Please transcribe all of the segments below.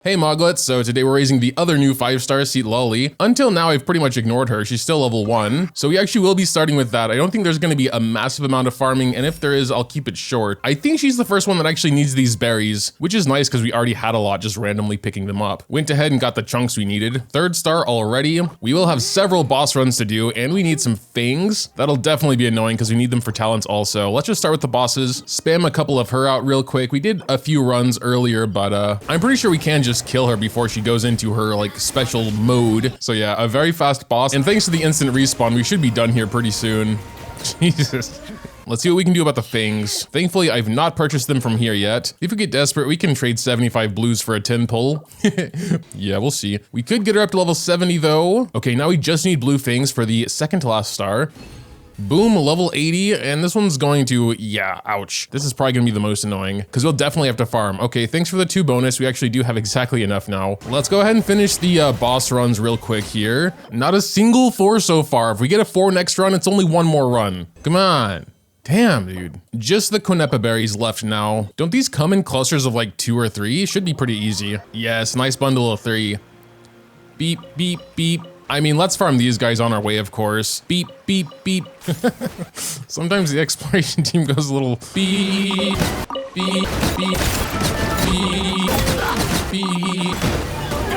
Hey Moglets, so today we're raising the other new 5-star Citlali. Until now, I've pretty much ignored her. She's still level 1. So we actually will be starting with that. I don't think there's going to be a massive amount of farming, and if there is, I'll keep it short. I think she's the first one that actually needs these berries, which is nice because we already had a lot just randomly picking them up. Went ahead and got the chunks we needed. 3rd star already. We will have several boss runs to do, and we need some fangs. That'll definitely be annoying because we need them for talents also. Let's just start with the bosses. Spam a couple of her out real quick. We did a few runs earlier, but I'm pretty sure we can just kill her before she goes into her like special mode. So yeah, a very fast boss, and thanks to the instant respawn, we should be done here pretty soon. Jesus. Let's see what we can do about the fangs. Thankfully, I've not purchased them from here yet. If we get desperate, we can trade 75 blues for a 10 pull. Yeah, we'll see. We could get her up to level 70 though. Okay, now we just need blue fangs for the 2nd to last star. Boom, level 80, and this one's going to, yeah, ouch. This is probably gonna be the most annoying, because we'll definitely have to farm. Okay, thanks for the 2 bonus. We actually do have exactly enough now. Let's go ahead and finish the boss runs real quick here. Not a single 4 so far. If we get a 4 next run, it's only 1 more run. Come on. Damn, dude. Just the Quineppa berries left now. Don't these come in clusters of like 2 or 3? Should be pretty easy. Yes, nice bundle of 3. Beep, beep, beep. I mean, let's farm these guys on our way, of course. Beep, beep, beep. Sometimes the exploration team goes a little beep, beep, beep, beep, beep,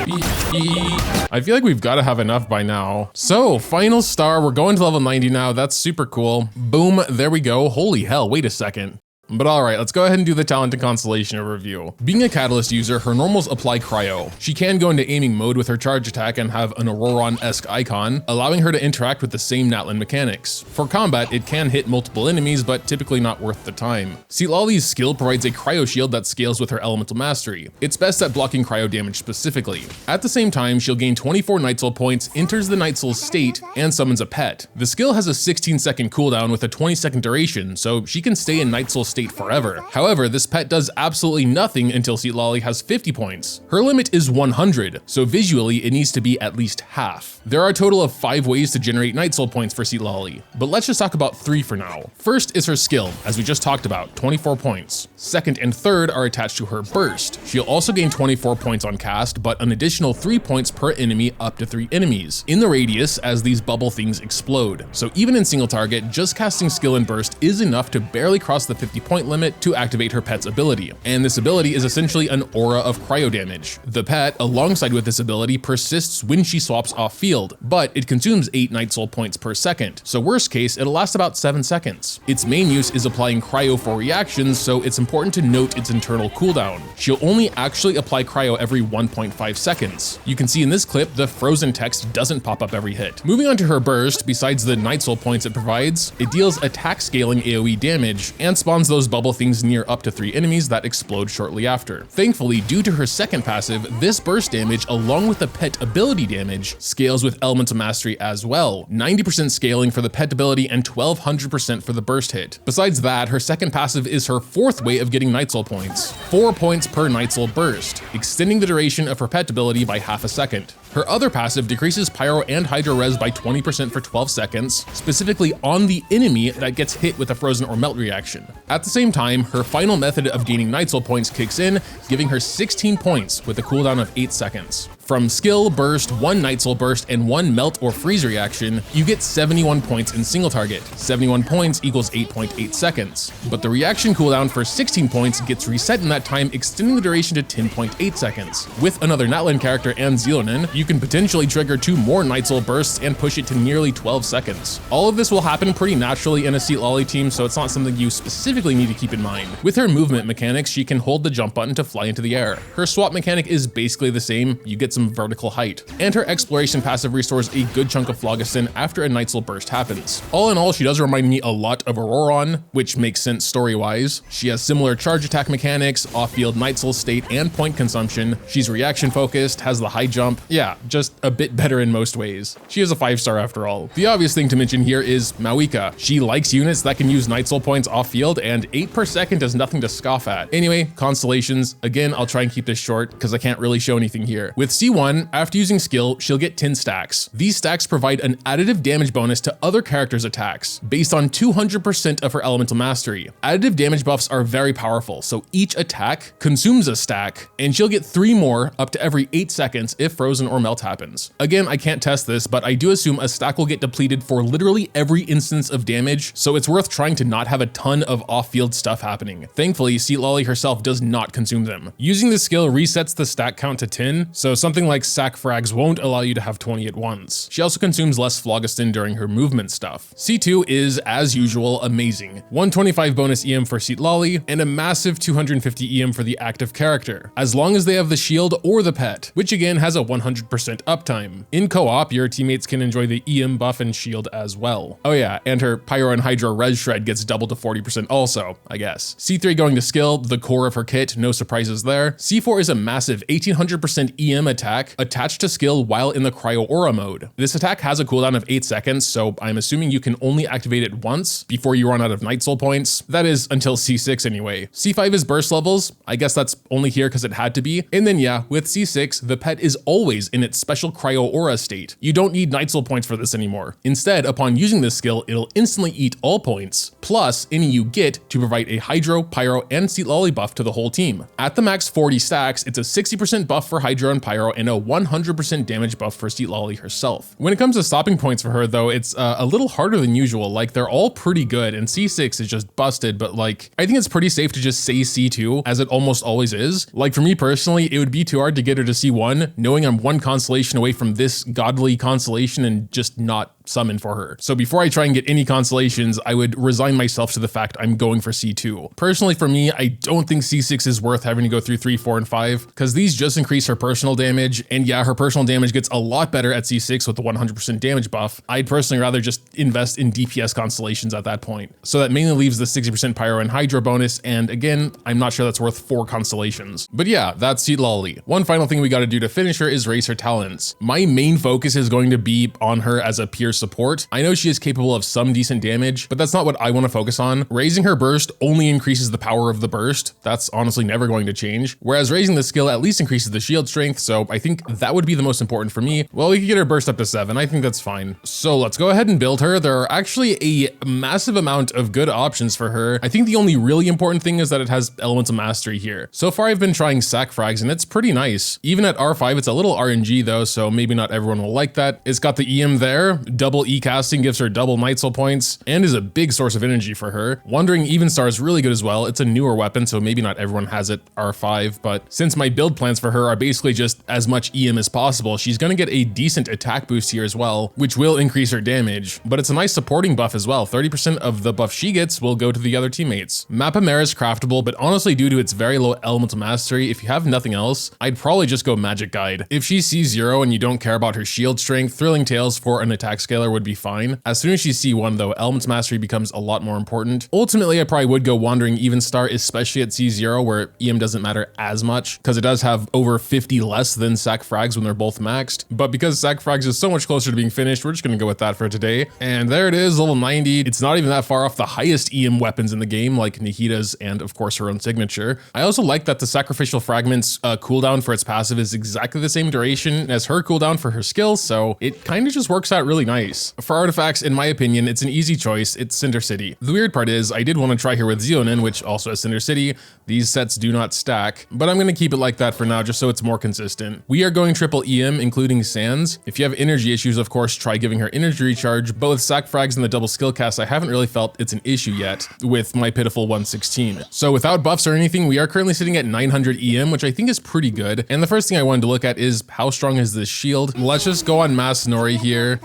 beep, beep. I feel like we've got to have enough by now. So, final star, we're going to level 90 now. That's super cool. Boom, there we go. Holy hell, wait a second. But alright, let's go ahead and do the talent and Constellation Overview. Being a Catalyst user, her normals apply Cryo. She can go into aiming mode with her charge attack and have an Auroron-esque icon, allowing her to interact with the same Natlan mechanics. For combat, it can hit multiple enemies, but typically not worth the time. Citlali's skill provides a Cryo shield that scales with her elemental mastery. It's best at blocking Cryo damage specifically. At the same time, she'll gain 24 Nightsoul points, enters the Nightsoul state, and summons a pet. The skill has a 16-second cooldown with a 20-second duration, so she can stay in Nightsoul state forever. However, this pet does absolutely nothing until Citlali has 50 points. Her limit is 100, so visually it needs to be at least half. There are a total of 5 ways to generate Nightsoul points for Citlali, but let's just talk about 3 for now. First is her skill, as we just talked about, 24 points. 2nd and 3rd are attached to her burst. She'll also gain 24 points on cast, but an additional 3 points per enemy up to 3 enemies, in the radius as these bubble things explode. So even in single target, just casting skill and burst is enough to barely cross the 50-point limit to activate her pet's ability. And this ability is essentially an aura of cryo damage. The pet, alongside with this ability, persists when she swaps off field, but it consumes 8 Nightsoul points per second. So worst case, it'll last about 7 seconds. Its main use is applying cryo for reactions, so it's important to note its internal cooldown. She'll only actually apply cryo every 1.5 seconds. You can see in this clip, the frozen text doesn't pop up every hit. Moving on to her burst, besides the Nightsoul points it provides, it deals attack scaling AoE damage and spawns those bubble things near up to 3 enemies that explode shortly after. Thankfully, due to her 2nd passive, this burst damage, along with the pet ability damage, scales with elemental mastery as well. 90% scaling for the pet ability and 1200% for the burst hit. Besides that, her 2nd passive is her 4th way of getting Nightsoul points. 4 points per Nightsoul burst, extending the duration of her pet ability by half a second. Her other passive decreases Pyro and Hydro Res by 20% for 12 seconds, specifically on the enemy that gets hit with a frozen or melt reaction. At the same time, her final method of gaining Nightsoul points kicks in, giving her 16 points with a cooldown of 8 seconds. From skill, burst, 1 Nightsoul burst, and 1 melt or freeze reaction, you get 71 points in single target. 71 points equals 8.8 seconds. But the reaction cooldown for 16 points gets reset in that time, extending the duration to 10.8 seconds. With another Natlan character and Xilonen, you can potentially trigger 2 more Nightsoul bursts and push it to nearly 12 seconds. All of this will happen pretty naturally in a Citlali team, so it's not something you specifically need to keep in mind. With her movement mechanics, she can hold the jump button to fly into the air. Her swap mechanic is basically the same, you get some vertical height. And her exploration passive restores a good chunk of Phlogiston after a Nightsoul burst happens. All in all, she does remind me a lot of Auroron, which makes sense story-wise. She has similar charge attack mechanics, off-field Nightsoul state, and point consumption. She's reaction focused, has the high jump. Yeah, just a bit better in most ways. She is a 5-star after all. The obvious thing to mention here is Mavuika. She likes units that can use Nightsoul points off-field, and 8 per second is nothing to scoff at. Anyway, constellations. Again, I'll try and keep this short because I can't really show anything here. With C1, after using skill, she'll get 10 stacks. These stacks provide an additive damage bonus to other characters' attacks, based on 200% of her elemental mastery. Additive damage buffs are very powerful, so each attack consumes a stack, and she'll get 3 more up to every 8 seconds if frozen or melt happens. Again, I can't test this, but I do assume a stack will get depleted for literally every instance of damage, so it's worth trying to not have a ton of off-field stuff happening. Thankfully, Citlali herself does not consume them. Using the skill resets the stack count to 10, so something like sack frags won't allow you to have 20 at once. She also consumes less phlogiston during her movement stuff. C2 is, as usual, amazing. 125 bonus EM for Citlali, and a massive 250 EM for the active character, as long as they have the shield or the pet, which again has a 100% uptime. In co-op, your teammates can enjoy the EM buff and shield as well. Oh yeah, and her Pyro and Hydro Res Shred gets doubled to 40% also, I guess. C3 going to skill, the core of her kit, no surprises there. C4 is a massive 1800% EM attack attached to skill while in the Cryo Aura mode. This attack has a cooldown of 8 seconds, so I'm assuming you can only activate it once before you run out of Nightsoul points. That is until C6 anyway. C5 is burst levels. I guess that's only here because it had to be. And then yeah, with C6, the pet is always in its special Cryo Aura state. You don't need Nightsoul points for this anymore. Instead, upon using this skill, it'll instantly eat all points, plus any you get to provide a Hydro, Pyro, and Citlali buff to the whole team. At the max 40 stacks, it's a 60% buff for Hydro and Pyro and a 100% damage buff for Citlali herself. When it comes to stopping points for her though, it's a little harder than usual. Like, they're all pretty good, and C6 is just busted, but like, I think it's pretty safe to just say C2, as it almost always is. Like, for me personally, it would be too hard to get her to C1, knowing I'm one constellation away from this godly constellation and just not summon for her. So before I try and get any constellations, I would resign myself to the fact I'm going for C2. Personally, for me, I don't think C6 is worth having to go through 3, 4, and 5, because these just increase her personal damage, and yeah, her personal damage gets a lot better at C6 with the 100% damage buff. I'd personally rather just invest in DPS constellations at that point. So that mainly leaves the 60% Pyro and Hydro bonus, and again, I'm not sure that's worth 4 constellations. But yeah, that's Citlali. One final thing we gotta do to finish her is raise her talents. My main focus is going to be on her as a pure support. I know she is capable of some decent damage, but that's not what I want to focus on. Raising her burst only increases the power of the burst. That's honestly never going to change. Whereas raising the skill at least increases the shield strength, so I think that would be the most important for me. Well, we could get her burst up to 7. I think that's fine. So let's go ahead and build her. There are actually a massive amount of good options for her. I think the only really important thing is that it has elemental mastery here. So far I've been trying sack frags and it's pretty nice. Even at R5, it's a little RNG though, so maybe not everyone will like that. It's got the EM there, double E casting gives her double Nightsoul points, and is a big source of energy for her. Wandering Evenstar is really good as well. It's a newer weapon, so maybe not everyone has it R5, but since my build plans for her are basically just as much EM as possible, she's gonna get a decent attack boost here as well, which will increase her damage. But it's a nice supporting buff as well. 30% of the buff she gets will go to the other teammates. Mapamera is craftable, but honestly due to its very low elemental mastery, if you have nothing else, I'd probably just go Magic Guide. If she's C0 and you don't care about her shield strength, Thrilling Tales for an attack scaler would be fine. As soon as she's C1 though, elemental mastery becomes a lot more important. Ultimately, I probably would go Wandering Evenstar, especially at C0 where EM doesn't matter as much, because it does have over 50 less than Sack Frags when they're both maxed. But because Sack Frags is so much closer to being finished, we're just gonna go with that for today. And there it is, level 90. It's not even that far off the highest EM weapons in the game, like Nahita's and of course her own signature. I also like that the Sacrificial Fragment's cooldown for its passive is exactly the same duration as her cooldown for her skills, so it kind of just works out really nice. For artifacts, in my opinion, it's an easy choice. It's Cinder City. The weird part is I did want to try here with Xilonen, which also has Cinder City. These sets do not stack, but I'm going to keep it like that for now just so it's more consistent. We are going triple EM, including Sands. If you have energy issues, of course, try giving her energy recharge, but with Sack Frags and the double skill cast, I haven't really felt it's an issue yet with my pitiful 116. So without buffs or anything, we are currently sitting at 900 EM, which I think is pretty good. And the first thing I wanted to look at is how strong is this shield? Let's just go on Masanori here.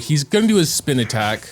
He's gonna do his spin attack.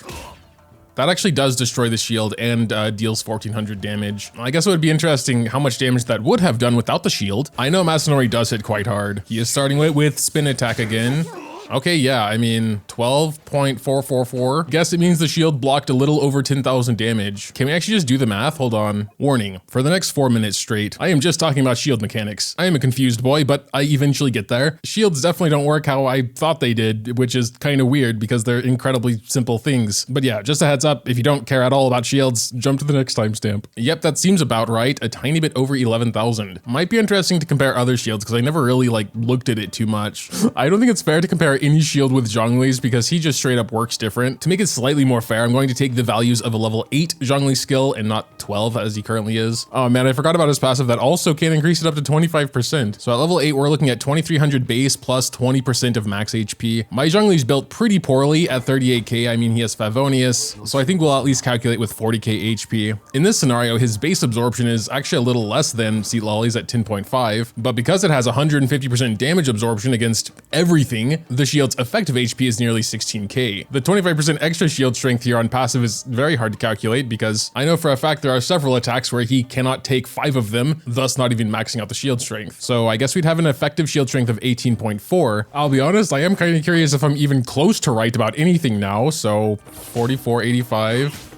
That actually does destroy the shield and deals 1400 damage. I guess it would be interesting how much damage that would have done without the shield. I know Masanori does hit quite hard. He is starting with spin attack again. Okay, yeah, I mean, 12.444. Guess it means the shield blocked a little over 10,000 damage. Can we actually just do the math? Hold on. Warning, for the next 4 minutes straight, I am just talking about shield mechanics. I am a confused boy, but I eventually get there. Shields definitely don't work how I thought they did, which is kind of weird because they're incredibly simple things. But yeah, just a heads up, if you don't care at all about shields, jump to the next timestamp. Yep, that seems about right. A tiny bit over 11,000. Might be interesting to compare other shields because I never really looked at it too much. I don't think it's fair to compare any shield with Zhongli's because he just straight up works different. To make it slightly more fair, I'm going to take the values of a level 8 Zhongli skill and not 12 as he currently is. Oh man, I forgot about his passive that also can increase it up to 25%. So at level 8, we're looking at 2300 base plus 20% of max HP. My Zhongli's built pretty poorly at 38k. I mean, he has Favonius, so I think we'll at least calculate with 40k HP. In this scenario, his base absorption is actually a little less than Citlali's at 10.5, but because it has 150% damage absorption against everything, the shield's effective HP is nearly 16k. The 25% extra shield strength here on passive is very hard to calculate because I know for a fact there are several attacks where he cannot take 5 of them, thus not even maxing out the shield strength. So I guess we'd have an effective shield strength of 18.4. I'll be honest, I am kind of curious if I'm even close to right about anything now, so 4485.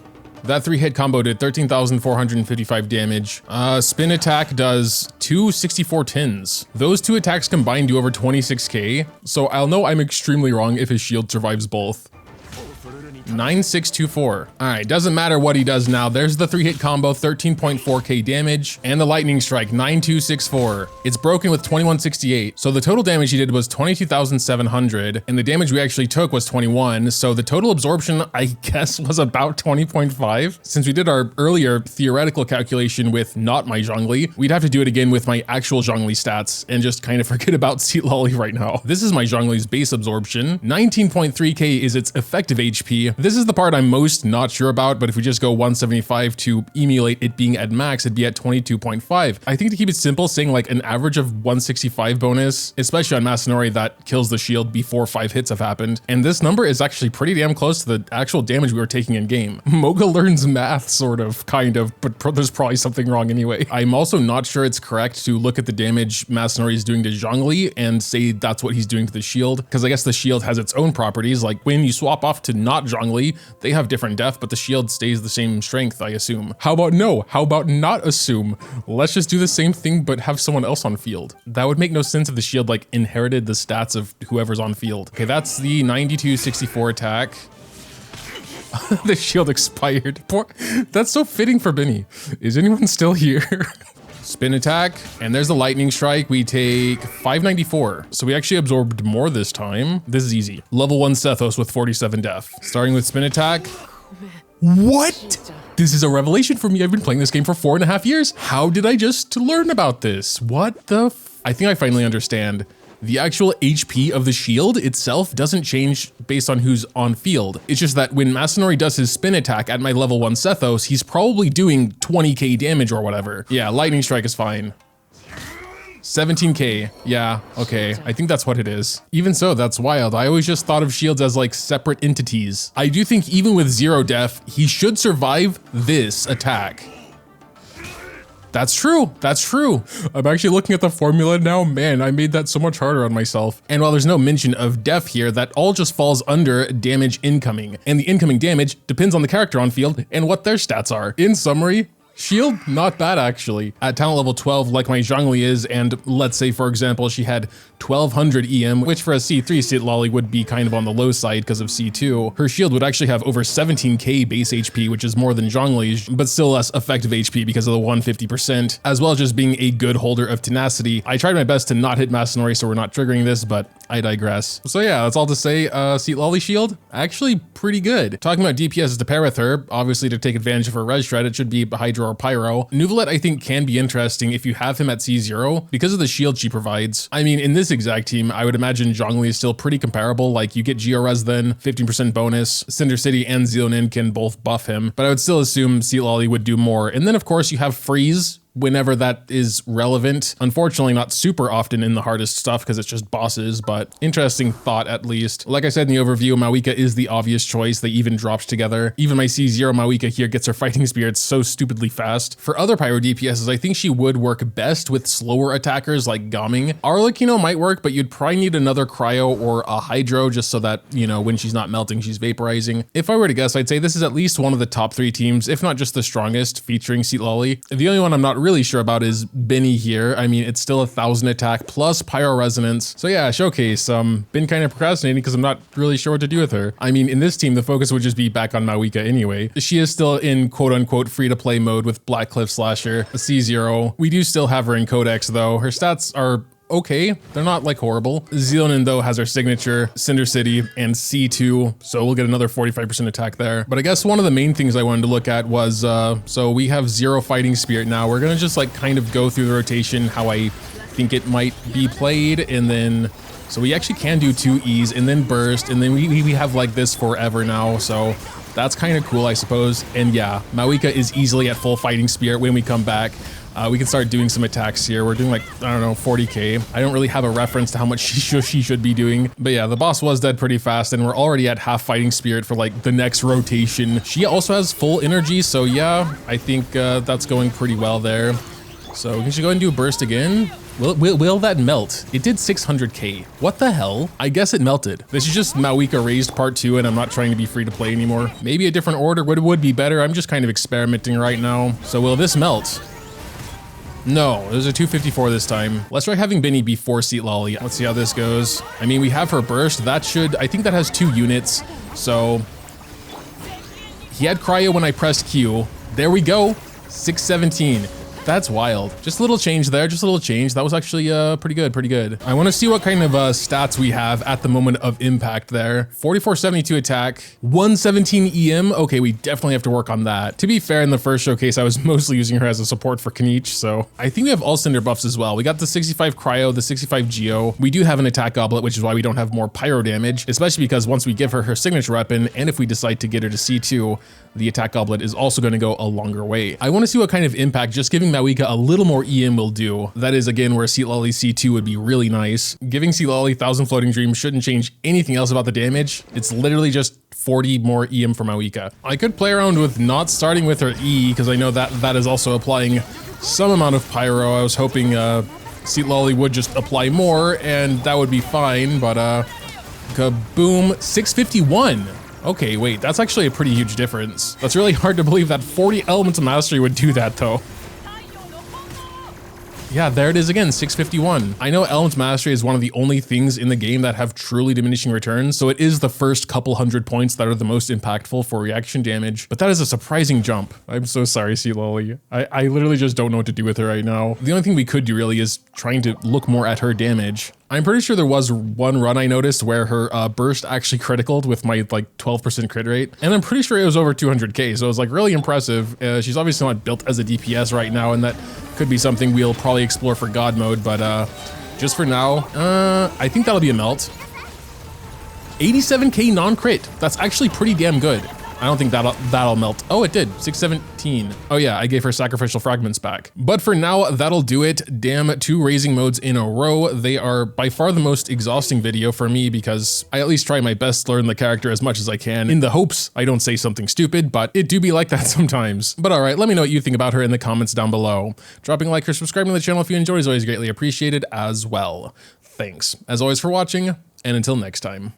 That 3-hit combo did 13,455 damage. Spin attack does 264 tens. Those 2 attacks combined do over 26k, so I'll know I'm extremely wrong if his shield survives both. 9624. All right, doesn't matter what he does now. There's the 3-hit combo, 13.4k damage, and the lightning strike, 9264. It's broken with 2168. So the total damage he did was 22,700, and the damage we actually took was 21. So the total absorption, I guess, was about 20.5. Since we did our earlier theoretical calculation with not my Zhongli, we'd have to do it again with my actual Zhongli stats and just kind of forget about Citlali right now. This is my Zhongli's base absorption. 19.3k is its effective HP. This is the part I'm most not sure about, but if we just go 175 to emulate it being at max, it'd be at 22.5. I think to keep it simple, saying like an average of 165 bonus, especially on Masanori, that kills the shield before 5 hits have happened. And this number is actually pretty damn close to the actual damage we were taking in game. Moga learns math, sort of, kind of, but there's probably something wrong anyway. I'm also not sure it's correct to look at the damage Masanori is doing to Zhongli and say that's what he's doing to the shield, because I guess the shield has its own properties. Like when you swap off to not Zhongli, they have different def, but the shield stays the same strength, I assume. How about no? How about not assume? Let's just do the same thing, but have someone else on field. That would make no sense if the shield like inherited the stats of whoever's on field. Okay, that's the 9264 attack. The shield expired. That's so fitting for Benny. Is anyone still here? Spin attack, and there's the lightning strike. We take 594. So we actually absorbed more this time. This is easy. Level 1 Sethos with 47 def. Starting with spin attack. What? This is a revelation for me. I've been playing this game for 4.5 years. How did I just learn about this? What the I think I finally understand. The actual HP of the shield itself doesn't change based on who's on field. It's just that when Masanori does his spin attack at my level 1 Sethos, he's probably doing 20k damage or whatever. Yeah, lightning strike is fine. 17k. Yeah, okay. I think that's what it is. Even so, that's wild. I always just thought of shields as like separate entities. I do think even with 0 def, he should survive this attack. That's true. That's true. I'm actually looking at the formula now. Man, I made that so much harder on myself. And while there's no mention of def here, that all just falls under damage incoming. And the incoming damage depends on the character on field and what their stats are. In summary, shield, not bad actually. At talent level 12, like my Zhongli is, and let's say for example, she had 1200 EM, which for a C3 Citlali would be kind of on the low side because of C2. Her shield would actually have over 17k base HP, which is more than Zhongli's, but still less effective HP because of the 150%, as well as just being a good holder of tenacity. I tried my best to not hit Masanori, so we're not triggering this, but I digress. So yeah, that's all to say. Citlali shield, actually pretty good. Talking about DPS to pair with her, obviously to take advantage of her res shred, it should be Hydra or Pyro. Nuvalet I think can be interesting if you have him at C0 because of the shield she provides. I mean, in this exact team, I would imagine Zhongli is still pretty comparable. Like you get Geo-Res then, 15% bonus. Cinder City and Xilonen can both buff him, but I would still assume Citlali would do more. And then of course you have Freeze, whenever that is relevant. Unfortunately, not super often in the hardest stuff because it's just bosses, but interesting thought at least. Like I said in the overview, Mavuika is the obvious choice. They even dropped together. Even my C0 Mavuika here gets her fighting spirit so stupidly fast. For other pyro DPSs, I think she would work best with slower attackers like Gaming. Arlecchino might work, but you'd probably need another Cryo or a Hydro just so that, you know, when she's not melting, she's vaporizing. If I were to guess, I'd say this is at least one of the top 3 teams, if not just the strongest, featuring Citlali. The only one I'm not really sure about is Bennett here. I mean, it's still 1,000 attack plus pyro resonance. So yeah, showcase. Been kind of procrastinating because I'm not really sure what to do with her. I mean, in this team, the focus would just be back on Mavuika anyway. She is still in quote unquote free to play mode with Black Cliff Slasher, a C0. We do still have her in Codex though. Her stats are okay, they're not like horrible. Xilonen though has her signature, Cinder City, and C2, so we'll get another 45% attack there. But I guess one of the main things I wanted to look at was, so we have 0 fighting spirit now. We're gonna just like kind of go through the rotation how I think it might be played, and then, so we actually can do 2 E's and then burst, and then we have like this forever now, so that's kind of cool, I suppose. And yeah, Mavuika is easily at full fighting spirit when we come back. We can start doing some attacks here. We're doing like, I don't know, 40k. I don't really have a reference to how much she should be doing. But yeah, the boss was dead pretty fast, and we're already at half fighting spirit for like the next rotation. She also has full energy, so yeah, I think that's going pretty well there. So we can just go ahead and do a burst again. Will that melt? It did 600k. What the hell? I guess it melted. This is just Mavuika Raised Part 2, and I'm not trying to be free to play anymore. Maybe a different order would be better. I'm just kind of experimenting right now. So will this melt? No, it was a 254 this time. Let's try having Bennett before Citlali. Let's see how this goes. I mean, we have her burst. That should, I think that has 2 units. So he had Cryo when I pressed Q. There we go. 617. That's wild. Just a little change there, just a little change. That was actually pretty good, pretty good. I want to see what kind of stats we have at the moment of impact there. 4472 attack, 117 EM. Okay, we definitely have to work on that. To be fair, in the first showcase, I was mostly using her as a support for Kniech, so I think we have all cinder buffs as well. We got the 65 Cryo, the 65 Geo. We do have an attack goblet, which is why we don't have more pyro damage, especially because once we give her her signature weapon, and if we decide to get her to C2, the attack goblet is also going to go a longer way. I want to see what kind of impact just giving Mavuika a little more EM will do. That is again where Citlali C2 would be really nice. Giving Citlali 1000 Floating Dreams shouldn't change anything else about the damage. It's literally just 40 more EM for Mavuika. I could play around with not starting with her E, because I know that is also applying some amount of pyro. I was hoping Citlali would just apply more and that would be fine, but kaboom, 651. Okay, wait, that's actually a pretty huge difference. That's really hard to believe that 40 Elements of Mastery would do that though. Yeah, there it is again, 651. I know Elements Mastery is one of the only things in the game that have truly diminishing returns, so it is the first couple hundred points that are the most impactful for reaction damage, but that is a surprising jump. I'm so sorry, Citlali. I literally just don't know what to do with her right now. The only thing we could do really is trying to look more at her damage. I'm pretty sure there was one run I noticed where her burst actually criticaled with my like 12% crit rate, and I'm pretty sure it was over 200k, so it was like really impressive. She's obviously not built as a DPS right now, and that could be something we'll probably explore for God mode, but just for now, I think that'll be a melt. 87k non-crit. That's actually pretty damn good. I don't think that'll melt. Oh, it did. 617. Oh yeah, I gave her sacrificial fragments back. But for now, that'll do it. Damn, 2 raising modes in a row. They are by far the most exhausting video for me because I at least try my best to learn the character as much as I can in the hopes I don't say something stupid, but it do be like that sometimes. But all right, let me know what you think about her in the comments down below. Dropping a like or subscribing to the channel if you enjoy is always greatly appreciated as well. Thanks, as always, for watching, and until next time.